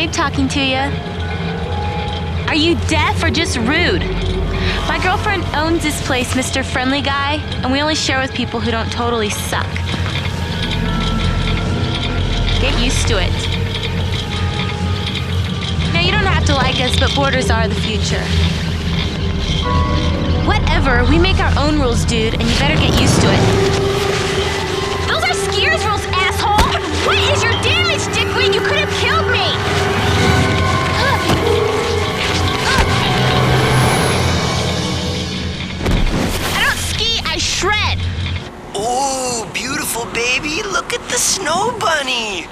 like talking to you. Are you deaf or just rude? My girlfriend owns this place, Mr. Friendly Guy, and we only share with people who don't totally suck. Get used to it. Now, you don't have to like us, but borders are the future. Whatever, we make our own rules, dude, and you better get used to it. Those are skiers rules, asshole! What is your damage, dickweed? You could have killed me! I don't ski, I shred! Oh, beautiful baby, look at the snow bunny!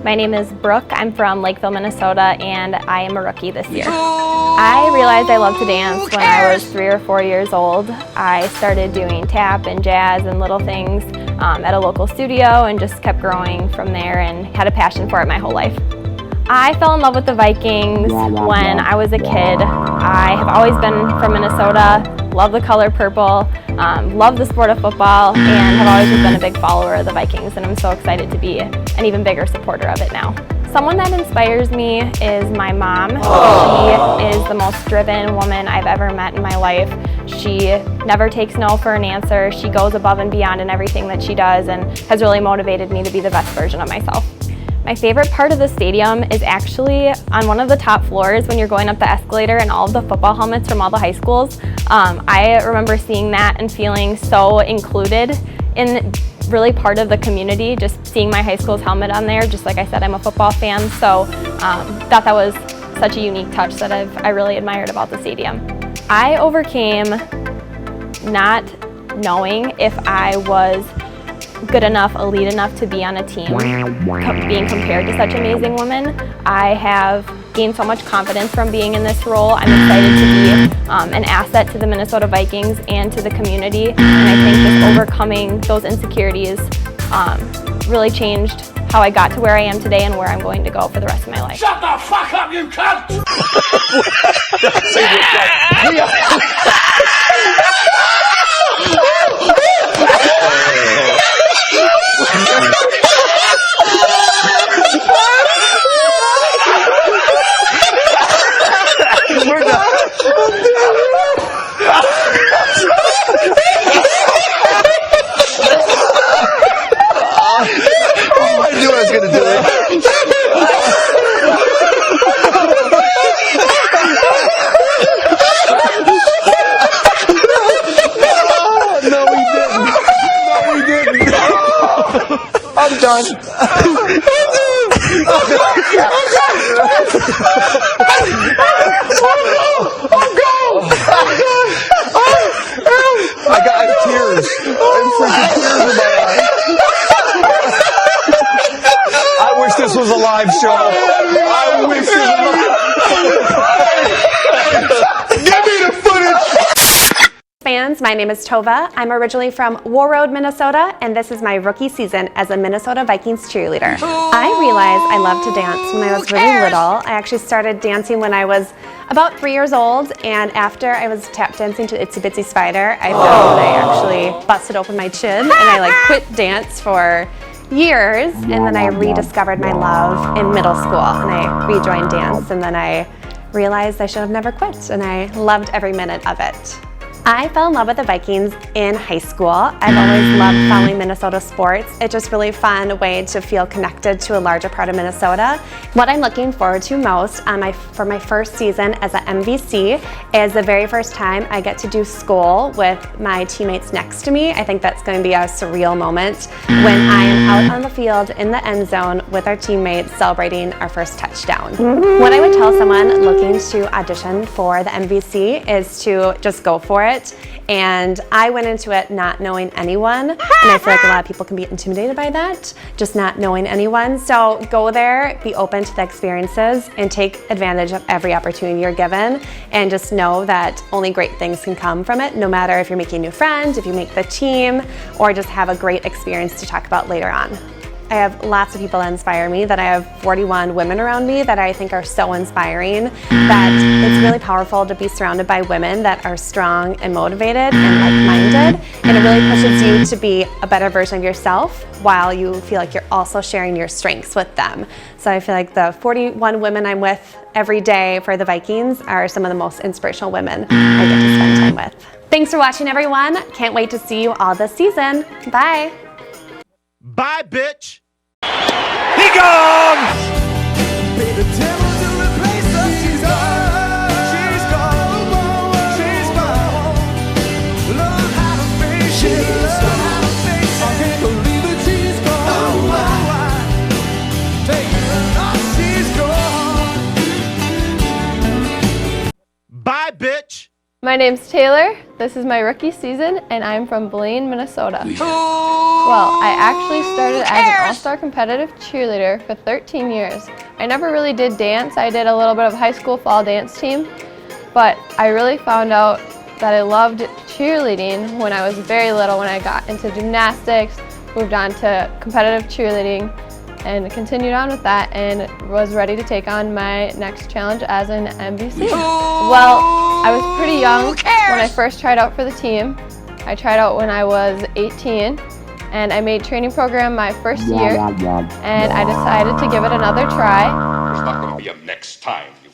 My name is Brooke. I'm from Lakeville, Minnesota, and I am a rookie this year. I realized I loved to dance when I was 3 or 4 years old. I started doing tap and jazz and little things at a local studio and just kept growing from there and had a passion for it my whole life. I fell in love with the Vikings when I was a kid. I have always been from Minnesota, love the color purple, love the sport of football, and have always just been a big follower of the Vikings, and I'm so excited to be an even bigger supporter of it now. Someone that inspires me is my mom. She is the most driven woman I've ever met in my life. She never takes no for an answer. She goes above and beyond in everything that she does and has really motivated me to be the best version of myself. My favorite part of the stadium is actually on one of the top floors when you're going up the escalator and all of the football helmets from all the high schools. I remember seeing that and feeling so included in really part of the community, just seeing my high school's helmet on there. Just like I said, I'm a football fan, so thought that was such a unique touch that I really admired about the stadium. I overcame not knowing if I was good enough, elite enough to be on a team, being compared to such amazing women. I have gained so much confidence from being in this role. I'm excited to be an asset to the Minnesota Vikings and to the community, and I think just overcoming those insecurities really changed how I got to where I am today and where I'm going to go for the rest of my life. Shut the fuck up, you cunt! We're done. I knew I was going to do it. No, we didn't. I'm done. I have tears. I have freaking tears in my eyes. I wish this was a live show. I wish this was a live show. Give me the footage. Fans, my name is Tova. I'm originally from Warroad, Minnesota, and this is my rookie season as a Minnesota Vikings cheerleader. I realized I loved to dance when I was really little. I actually started dancing when I was about 3 years old, and after I was tap dancing to Itsy Bitsy Spider, I found I actually busted open my chin, and I quit dance for years, and then I rediscovered my love in middle school, and I rejoined dance, and then I realized I should have never quit, and I loved every minute of it. I fell in love with the Vikings in high school. I've always loved following Minnesota sports. It's just really fun way to feel connected to a larger part of Minnesota. What I'm looking forward to most for my first season as an MVC is the very first time I get to do school with my teammates next to me. I think that's going to be a surreal moment when I am out on the field in the end zone with our teammates celebrating our first touchdown. What I would tell someone looking to audition for the MVC is to just go for it. And I went into it not knowing anyone, and I feel like a lot of people can be intimidated by that, just not knowing anyone. So go there, be open to the experiences, and take advantage of every opportunity you're given, and just know that only great things can come from it, no matter if you're making new friends, if you make the team, or just have a great experience to talk about later on. I have lots of people that inspire me, that I have 41 women around me that I think are so inspiring, that it's really powerful to be surrounded by women that are strong and motivated and like-minded, and it really pushes you to be a better version of yourself while you feel like you're also sharing your strengths with them. So I feel like the 41 women I'm with every day for the Vikings are some of the most inspirational women I get to spend time with. Thanks for watching, everyone. Can't wait to see you all this season. Bye. Bye, bitch. He gone. Bye, bitch. My name's Taylor. This is my rookie season, and I'm from Blaine, Minnesota. Well, I actually started as an all-star competitive cheerleader for 13 years. I never really did dance. I did a little bit of high school fall dance team, but I really found out that I loved cheerleading when I was very little, when I got into gymnastics, moved on to competitive cheerleading, and continued on with that, and was ready to take on my next challenge as an MVC. Well, I was pretty young when I first tried out for the team. I tried out when I was 18, and I made training program my first year, and I decided to give it another try. There's not going to be a next time, you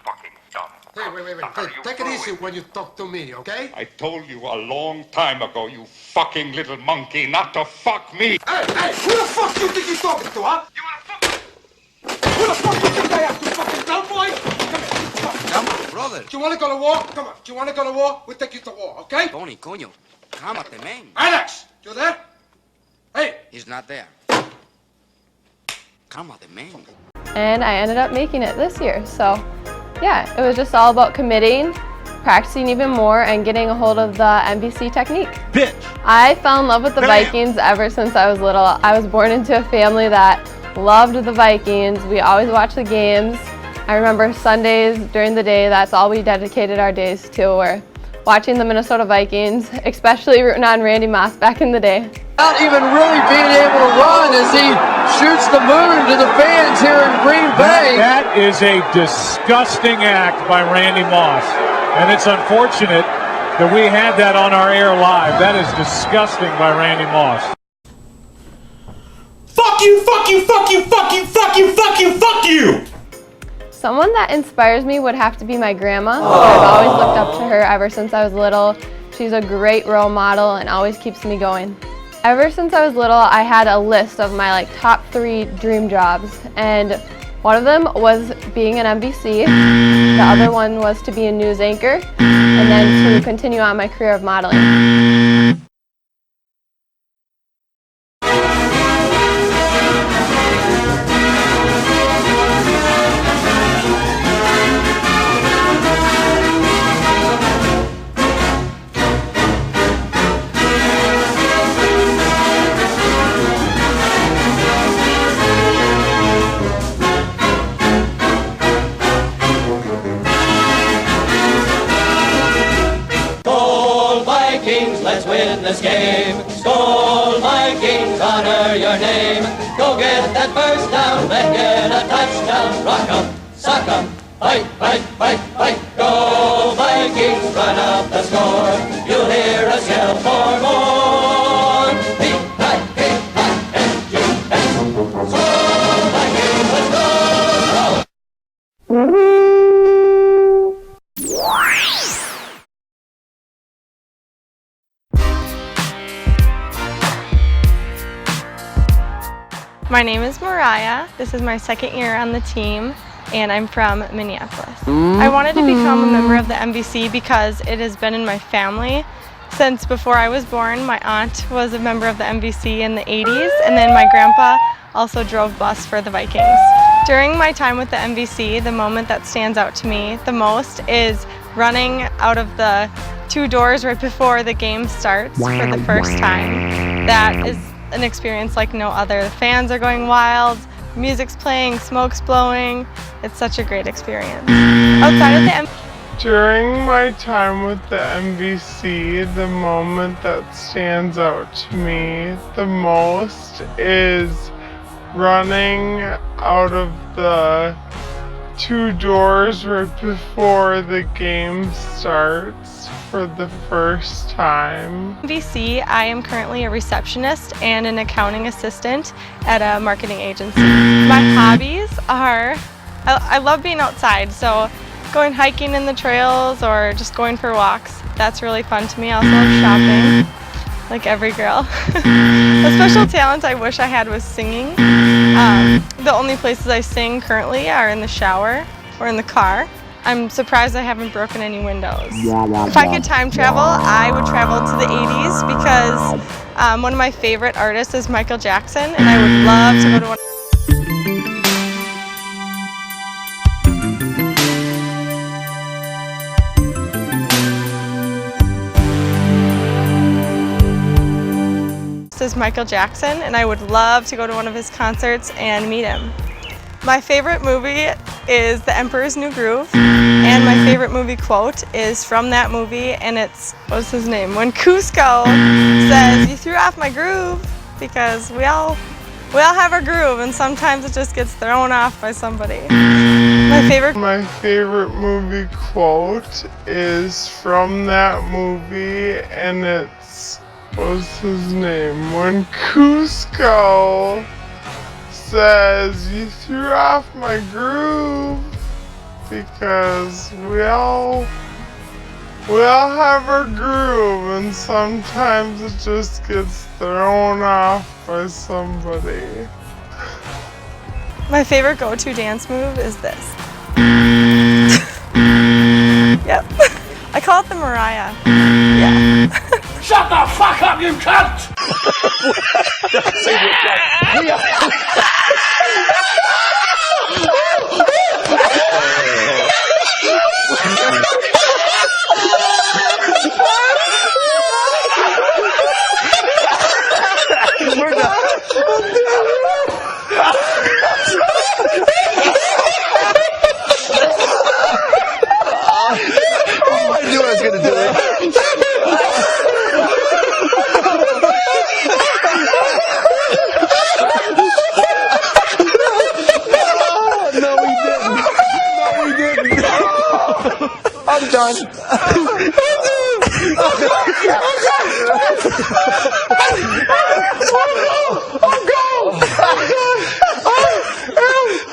fucking dumb. Hey, take it easy when you talk to me, okay? I told you a long time ago, you fucking little monkey, not to fuck me. Hey, who the fuck do you think you're talking to, huh? You wanna fuck? Who the fuck do you think I am, you fucking dumb boy? Come here, Come on, brother. Do you wanna go to war? Come on, do you wanna go to war? We'll take you to war, okay? Tony, coño. Cálmate, man. Alex, you there? Hey. He's not there. Cálmate, man. And I ended up making it this year. So yeah, it was just all about committing, practicing even more, and getting a hold of the MVC technique. Bitch. I fell in love with the Vikings ever since I was little. I was born into a family that loved the Vikings. We always watched the games. I remember Sundays during the day, that's all we dedicated our days to, were watching the Minnesota Vikings, especially rooting on Randy Moss back in the day. Not even really being able to run as he shoots the moon to the fans here in Green Bay. That is a disgusting act by Randy Moss. And it's unfortunate that we had that on our air live. That is disgusting by Randy Moss. Fuck you, fuck you, fuck you, fuck you, fuck you, fuck you, fuck you! Someone that inspires me would have to be my grandma. I've always looked up to her ever since I was little. She's a great role model and always keeps me going. Ever since I was little, I had a list of my top 3 dream jobs, and one of them was being an NBC, the other one was to be a news anchor, and then to continue on my career of modeling. Let's win this game. Skol Vikings, honor your name. Go get that first down, then get a touchdown. Rock 'em, sock 'em, fight, fight, fight, fight. Go Vikings, run up the score. You'll hear us yell for more. V-I-K-I-N-G-S. Skol Vikings, let's go. My name is Mariah. This is my second year on the team, and I'm from Minneapolis. I wanted to become a member of the MVC because it has been in my family since before I was born. My aunt was a member of the MVC in the 80s, and then my grandpa also drove bus for the Vikings. During my time with the MVC, the moment that stands out to me the most is running out of the 2 doors right before the game starts for the first time. That is an experience like no other. The fans are going wild, music's playing, smoke's blowing. It's such a great experience. Outside of the During my time with the MVC, the moment that stands out to me the most is running out of the 2 doors right before the game starts for the first time. MVC, I am currently a receptionist and an accounting assistant at a marketing agency. My hobbies are, I love being outside, so going hiking in the trails or just going for walks. That's really fun to me. I also love shopping, like every girl. A special talent I wish I had was singing. The only places I sing currently are in the shower or in the car. I'm surprised I haven't broken any windows. If I could time travel, I would travel to the 80s because one of my favorite artists is Michael Jackson, and I would love to go to one. This is Michael Jackson, and I would love to go to one of his concerts and meet him. My favorite movie is The Emperor's New Groove, and my favorite movie quote is from that movie, and it's, what's his name? When Cusco says, "You threw off my groove," because we all have our groove, and sometimes it just gets thrown off by somebody. My favorite movie quote is from that movie, and it's, what's his name? When Cusco says, "You threw off my groove," because we all have our groove, and sometimes it just gets thrown off by somebody. My favorite go-to dance move is this. Yep. I call it the Mariah. Yeah. Shut the fuck up, you cunt! I knew I was going to do it. done.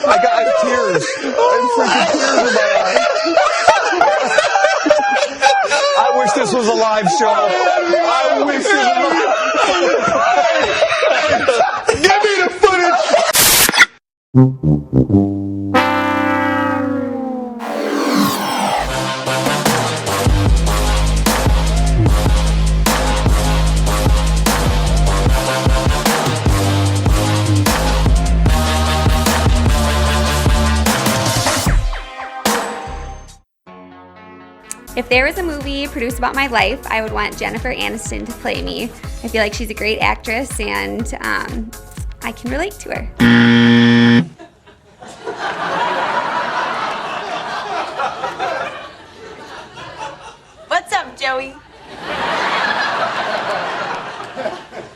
I got tears. I'm freaking tears in my eyes. I wish this was a live show. I wish this was a live show. Give me the footage. If there was a movie produced about my life, I would want Jennifer Aniston to play me. I feel like she's a great actress and I can relate to her. What's up, Joey?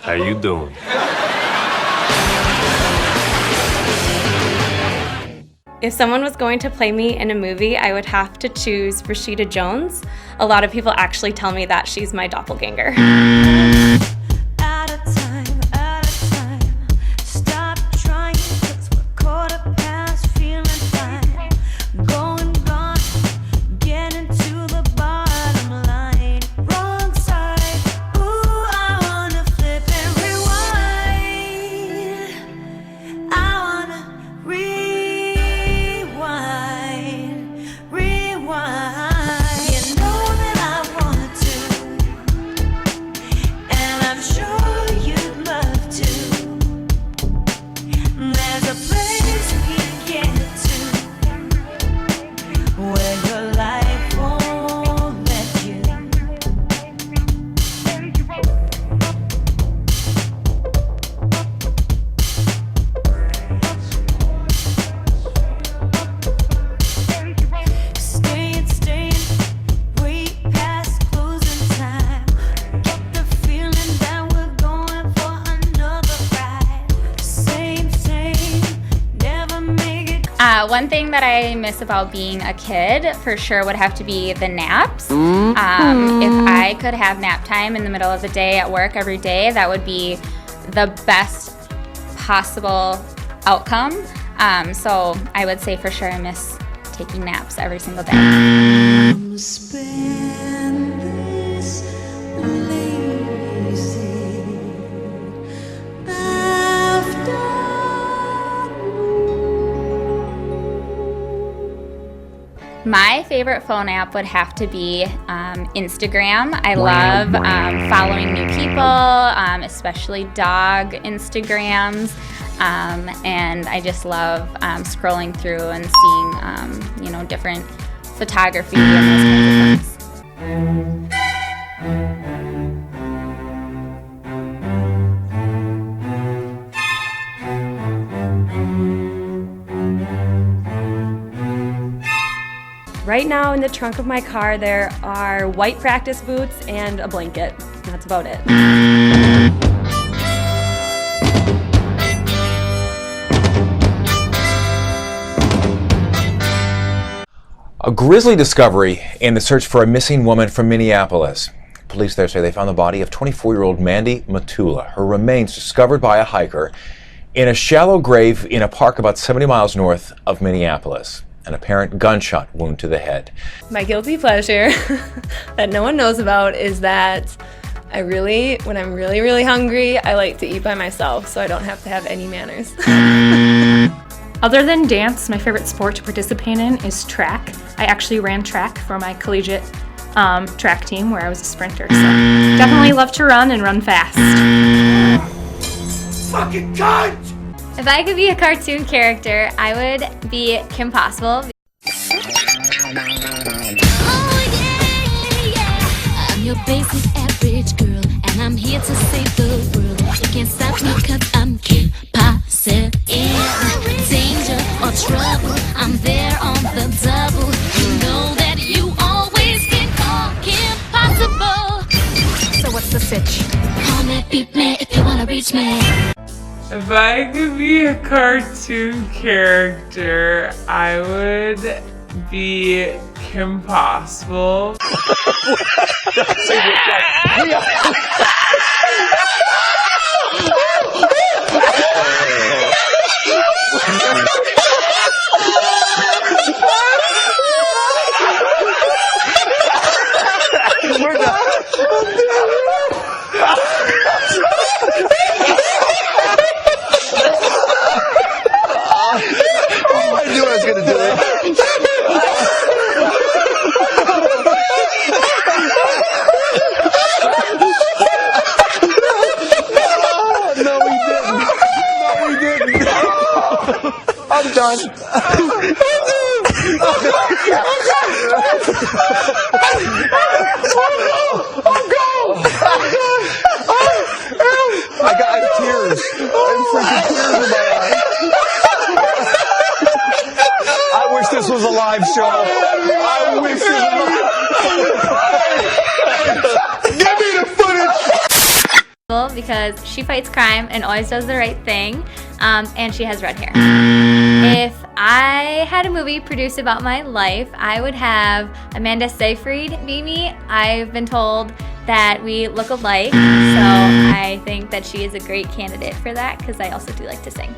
How you doing? If someone was going to play me in a movie, I would have to choose Rashida Jones. A lot of people actually tell me that she's my doppelganger. One thing that I miss about being a kid for sure would have to be the naps. If I could have nap time in the middle of the day at work every day, that would be the best possible outcome. So I would say for sure I miss taking naps every single day. My favorite phone app would have to be Instagram. I love following new people, especially dog Instagrams, and I just love scrolling through and seeing, different photography and those kinds of things. Right now in the trunk of my car there are white practice boots and a blanket. That's about it. A grisly discovery in the search for a missing woman from Minneapolis. Police there say they found the body of 24-year-old Mandy Matula. Her remains discovered by a hiker in a shallow grave in a park about 70 miles north of Minneapolis. An apparent gunshot wound to the head. My guilty pleasure that no one knows about is that when I'm really hungry, I like to eat by myself so I don't have to have any manners. Other than dance, my favorite sport to participate in is track. I actually ran track for my collegiate track team where I was a sprinter, so definitely love to run and run fast. Fucking cunt! If I could be a cartoon character, I would be Kim Possible. I'm your basic average girl, and I'm here to save the world. You can't stop me 'cause I'm Kim Possible. In danger or trouble, I'm there on the double. You know that you always can call Kim Possible. So what's the sitch? Call me, beat me if you wanna reach me. If I could be a cartoon character, I would be Kim Possible. We're done. I knew I was gonna do it. No, we didn't. No, we didn't. I'm done. I got tears. I'm freaking tears in my eyes. I wish this was a live show. I wish this was a live show. Give me the footage. Because she fights crime and always does the right thing, and she has red hair. If I had a movie produced about my life, I would have Amanda Seyfried be me. I've been told that we look alike, so I think that she is a great candidate for that because I also do like to sing.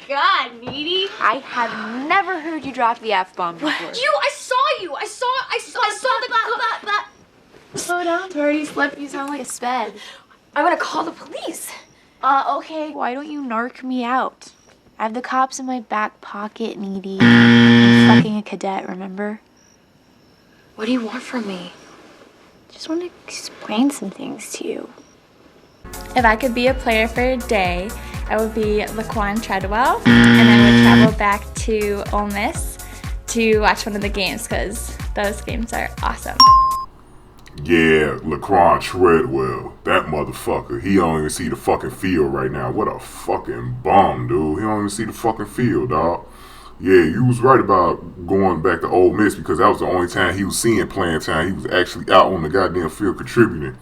God, Needy. I have never heard you drop the F-bomb before. I saw you. I saw the Slow down, Tori. Slip. You sound like a sped. I'm gonna call the police. Okay. Why don't you narc me out? I have the cops in my back pocket, Needy. I'm fucking a cadet, remember? What do you want from me? Just want to explain some things to you. If I could be a player for a day, I would be Laquan Treadwell, and I would travel back to Ole Miss to watch one of the games because those games are awesome. Yeah, Laquan Treadwell, that motherfucker. He don't even see the fucking field right now. What a fucking bum, dude. He don't even see the fucking field, dog. Yeah, you was right about going back to Ole Miss because that was the only time he was seeing playing time. He was actually out on the goddamn field contributing.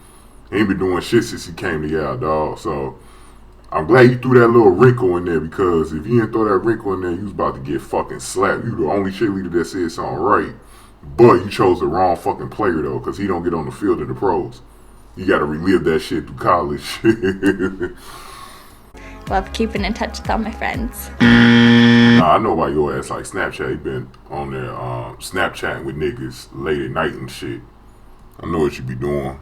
He ain't been doing shit since he came to y'all, dog. So I'm glad you threw that little wrinkle in there because if you didn't throw that wrinkle in there, you was about to get fucking slapped. You the only cheerleader that said something right. But you chose the wrong fucking player though, because he don't get on the field in the pros. You gotta relive that shit through college. Love keeping in touch with all my friends. Nah, I know why your ass like Snapchat. You been on there Snapchatting with niggas late at night and shit. I know what you be doing.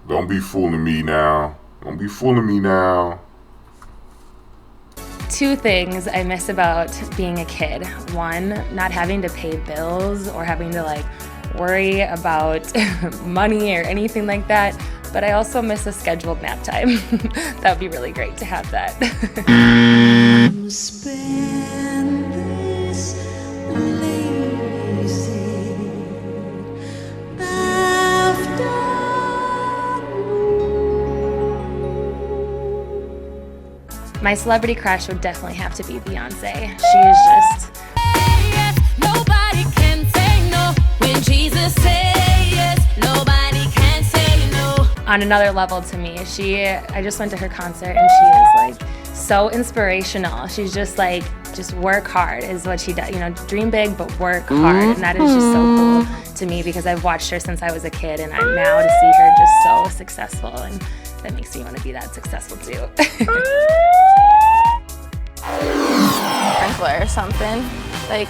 Don't be fooling me now. Don't be fooling me now. Two things I miss about being a kid. One, not having to pay bills or having to like worry about money or anything like that. But I also miss a scheduled nap time. That would be really great to have that. My celebrity crush would definitely have to be Beyonce. She is just... Nobody can say no when Jesus says yes. Nobody can say no. On another level to me. I just went to her concert and she is like so inspirational. She's just like, just work hard is what she does. You know, dream big, but work hard. And that is just so cool to me because I've watched her since I was a kid and I'm now to see her just so successful and that makes me want to be that successful too. Sprinkler or something, like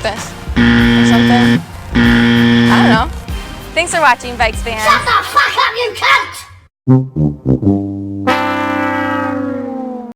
this or something. I don't know. Thanks for watching, Vikes fans. Shut the fuck up, you cunt!